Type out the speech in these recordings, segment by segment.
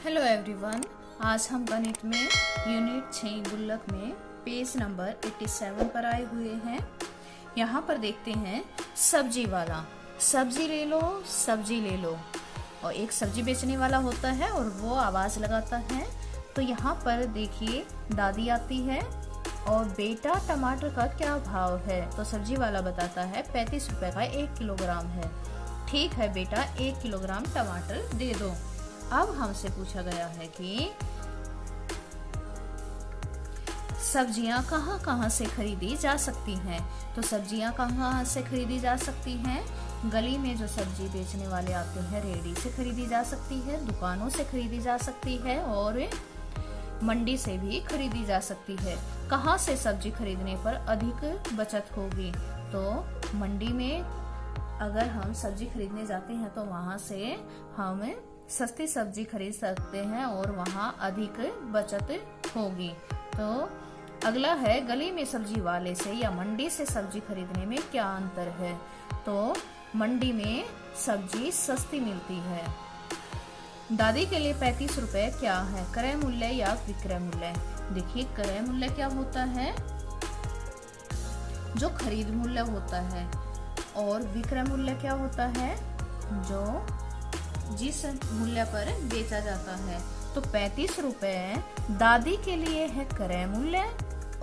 Hello everyone. आज हम गणित में यूनिट 6 गुल्लक में पेज नंबर 87 पर आए हुए हैं। यहाँ पर देखते हैं सब्जी वाला। सब्जी ले लो, सब्जी ले लो। और एक सब्जी बेचने वाला होता है और वो आवाज लगाता है। तो यहाँ पर देखिए दादी आती है और बेटा टमाटर का क्या भाव है। तो सब्जी वाला बताता है 35 रुपए का 1 किलोग्राम है। ठीक है बेटा, 1 किलोग्राम टमाटर दे दो। अब हमसे पूछा गया है कि सब्जियां कहाँ कहाँ से खरीदी जा सकती हैं। तो सब्जियां कहाँ से खरीदी जा सकती हैं? गली में जो सब्जी बेचने वाले आते हैं रेडी से खरीदी जा सकती है, दुकानों से खरीदी जा सकती है और मंडी से भी खरीदी जा सकती है। कहाँ से सब्जी खरीदने पर अधिक बचत होगी? तो मंडी में अगर हम सब्जी खरीदने जाते हैं तो वहां से हम सस्ती सब्जी खरीद सकते हैं और वहां अधिक बचत होगी। तो अगला है गली में सब्जी वाले से या मंडी से सब्जी खरीदने में क्या अंतर है? तो मंडी में सब्जी सस्ती मिलती है। दादी के लिए 35 रुपए क्या है? क्रय मूल्य या विक्रय मूल्य? देखिए क्रय मूल्य क्या होता है? जो खरीद मूल्य होता है। और विक्रय मूल्य क्या होता है? जो जिस मूल्य पर बेचा जाता है। तो 35 रुपए दादी के लिए है क्रय मूल्य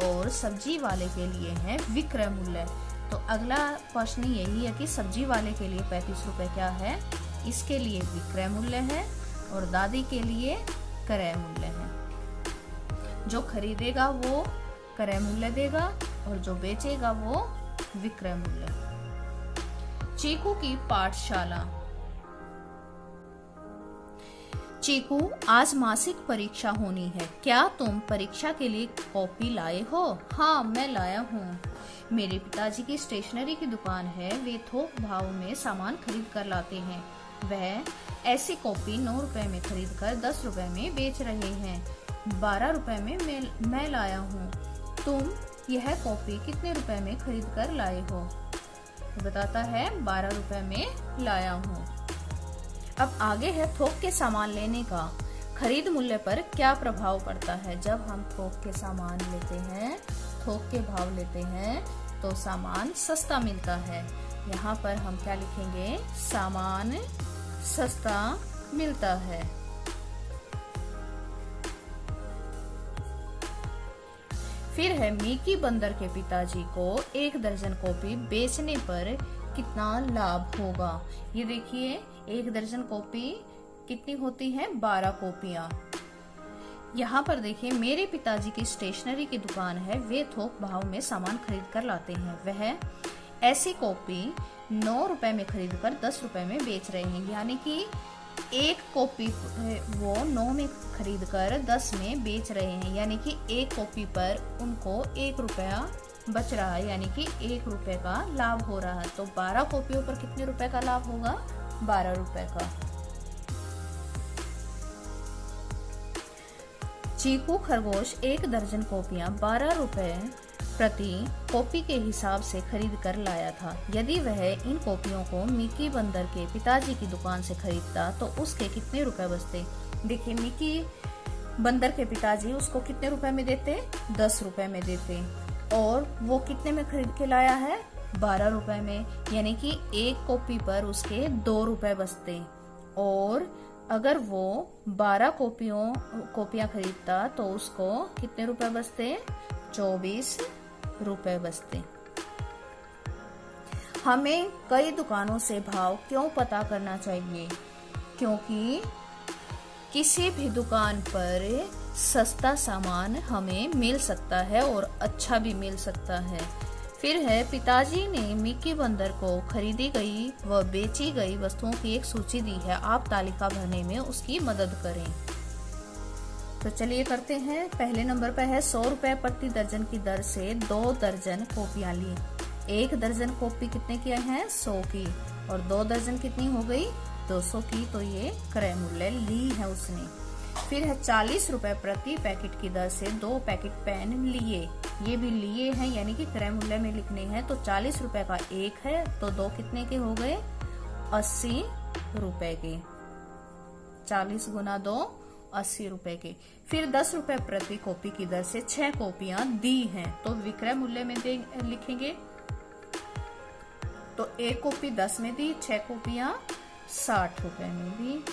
और सब्जी वाले के लिए है विक्रय मूल्य। तो अगला प्रश्न यही है कि सब्जी वाले के लिए 35 रुपए क्या है? इसके लिए विक्रय मूल्य है और दादी के लिए क्रय मूल्य है। जो खरीदेगा वो क्रय मूल्य देगा और जो बेचेगा वो विक्रय मूल्य। चीकू की पाठशाला। चीकू, आज मासिक परीक्षा होनी है, क्या तुम परीक्षा के लिए कॉपी लाए हो? हाँ, मैं लाया हूँ। मेरे पिताजी की स्टेशनरी की दुकान है, वे थोक भाव में सामान खरीद कर लाते हैं। वह ऐसी कॉपी 9 रुपए में खरीद कर 10 रुपए में बेच रहे हैं। 12 रुपए में मैं लाया हूँ। तुम यह कॉपी कितने रुपए में खरीद कर लाए हो? बताता है 12 रुपए में लाया हूँ। अब आगे है थोक के सामान लेने का। खरीद मूल्य पर क्या प्रभाव पड़ता है? जब हम थोक के सामान लेते हैं, थोक के भाव लेते हैं तो सामान सस्ता मिलता है। यहाँ पर हम क्या लिखेंगे? सामान सस्ता मिलता है। फिर है मिकी बंदर के पिताजी को 1 दर्जन कॉपी बेचने पर कितना लाभ होगा? ये देखिए 1 दर्जन कॉपी कितनी होती है? 12 कॉपियां। यहाँ पर देखिए मेरे पिताजी की स्टेशनरी की दुकान है, वे थोक भाव में सामान खरीद कर लाते हैं। वह ऐसी कॉपी 9 रुपए में खरीद कर 10 रुपए में बेच रहे हैं। यानी कि एक कॉपी वो 9 में खरीद कर 10 में बेच रहे हैं। यानी कि एक कॉपी पर उनको 1 रुपया बच रहा है, यानी कि 1 रुपए का लाभ हो रहा है। तो 12 कॉपियों पर कितने रुपए का लाभ होगा? 12 रुपए का। चीकू खरगोश 1 दर्जन कॉपियां 12 रुपए प्रति कॉपी के हिसाब से खरीद कर लाया था। यदि वह इन कॉपियों को मिकी बंदर के पिताजी की दुकान से खरीदता तो उसके कितने रुपए बचते? देखिए मिकी बंदर के पिताजी उसको कितने रुपए में देते? 10 रुपए में देते। और वो कितने में खरीद के लाया है? 12 रुपए में। यानी कि एक कॉपी पर उसके 2 रुपए बचते। और अगर वो 12 कॉपियां खरीदता तो उसको कितने रुपए बचते? 24 रुपए बचते। हमें कई दुकानों से भाव क्यों पता करना चाहिए? क्योंकि किसी भी दुकान पर सस्ता सामान हमें मिल सकता है और अच्छा भी मिल सकता है। फिर है पिताजी ने मिकी बंदर को खरीदी गई व बेची गई वस्तुओं की एक सूची दी है, आप तालिका भरने में उसकी मदद करें। तो चलिए करते हैं। पहले नंबर पर है 100 रुपए प्रति दर्जन की दर से 2 दर्जन कॉपियां ली। 1 दर्जन कॉपी कितने की है? 100 की। और 2 दर्जन कितनी हो गई? 200 की। तो ये क्रय मूल्य ली है उसने। फिर है 40 रुपए प्रति पैकेट की दर से 2 पैकेट पेन लिए। ये भी लिए हैं, यानी कि क्रय मूल्य में लिखने हैं। तो 40 रुपए का 1 है तो 2 कितने के हो गए? 80 रुपए के। 40 गुना 2 80 रुपए के। फिर 10 रुपए प्रति कॉपी की दर से 6 कॉपियां दी हैं, तो विक्रय मूल्य में लिखेंगे। तो एक कॉपी 10 में दी, 6 कॉपियां 60 रुपए में दी।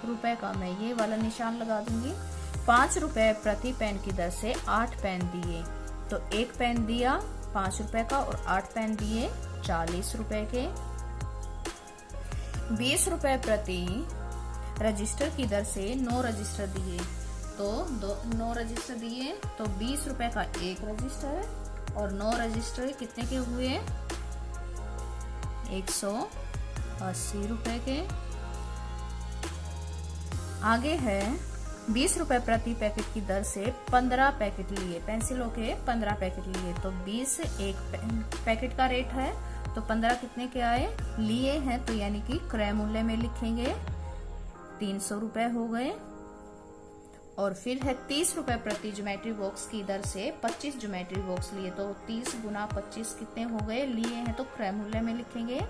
रुपए का मैं ये वाला निशान लगा दूंगी। 5 रुपए प्रति पेन की दर से 8 पेन दिए, तो एक पेन दिया 5 रुपए का और 8 पेन दिए 40 रुपए के। 20 रुपए प्रति रजिस्टर की दर से 9 रजिस्टर दिए, तो 9 रजिस्टर दिए, तो 20 रुपए का एक रजिस्टर है और 9 रजिस्टर कितने के हुए? 180 रुपए के। आगे है 20 रुपए प्रति पैकेट की दर से 15 पैकेट लिए, पेंसिलों के 15 पैकेट लिए, तो 20 एक पैकेट का रेट है, तो 15 कितने के आए? लिए हैं, तो यानी कि क्रय मूल्य में लिखेंगे 300 रुपए हो गए। और फिर है 30 रुपए प्रति ज्योमेट्री बॉक्स की दर से 25 ज्योमेट्री बॉक्स लिए, तो 30 गुना 25 कितने हो गए? लिए हैं, तो क्रय मूल्य में लिखेंगे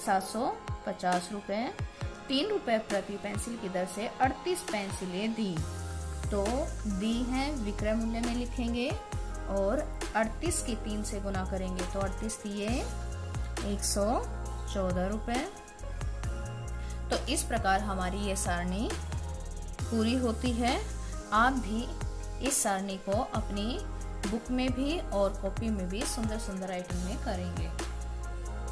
750 रुपए। 3 रुपए प्रति पेंसिल की दर से 38 पेंसिलें दी, तो दी हैं, विक्रय मूल्य में लिखेंगे और 38 की 3 से गुना करेंगे, तो 38 दिए 114 रुपए। तो इस प्रकार हमारी ये सारणी पूरी होती है। आप भी इस सारणी को अपनी बुक में भी और कॉपी में भी सुंदर सुंदर राइटिंग में करेंगे।